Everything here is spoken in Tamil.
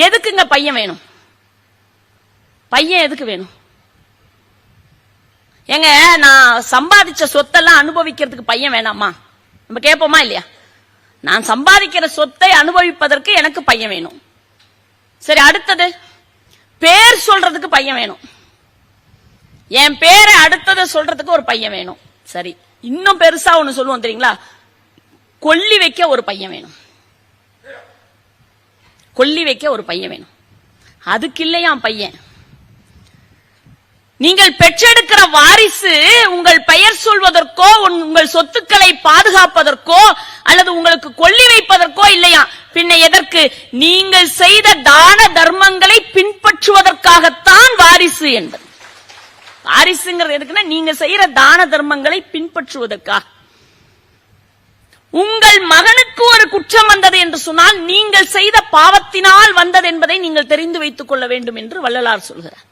எதுக்குங்க பையன் வேணும்? பையன் எதுக்கு வேணும்? ஏங்க, நான் சம்பாதிச்ச சொத்தெல்லாம் அனுபவிக்கிறதுக்கு பையன் வேணாமா? நம்ம கேட்போமா இல்லையா? நான் சம்பாதிக்கிற சொத்தை அனுபவிப்பதற்கு எனக்கு பையன் வேணும். சரி, அடுத்தது பேர் சொல்றதுக்கு பையன் வேணும். என் பேரை அடுத்தது சொல்றதுக்கு ஒரு பையன் வேணும். சரி, இன்னும் பெருசா ஒண்ணு சொல்லுவோம் தெரியுங்களா? கொல்லி வைக்க ஒரு பையன் வேணும். கொல்லி வைக்க ஒரு பையன் வேணும். அதுக்கு இல்லையா பையன்? நீங்கள் பெற்றெடுக்கிற வாரிசு உங்கள் பெயர் சொல்வதற்கோ உங்கள் சொத்துக்களை பாதுகாப்பதற்கோ அல்லது உங்களுக்கு கொல்லி வைப்பதற்கோ இல்லையா? பின்ன எதற்கு? நீங்கள் செய்த தான தர்மங்களை பின்பற்றுவதற்காகத்தான் வாரிசு என்பது. வாரிசுங்கிறது எதுக்குன்னா, நீங்க செய்யற தான தர்மங்களை பின்பற்றுவதற்காக. உங்கள் மகனுக்கு ஒரு குற்றம் வந்தது என்று சொன்னால் நீங்கள் செய்த பாவத்தினால் வந்தது என்பதை நீங்கள் தெரிந்து வைத்துக் கொள்ள வேண்டும் என்று வள்ளலார் சொல்கிறார்.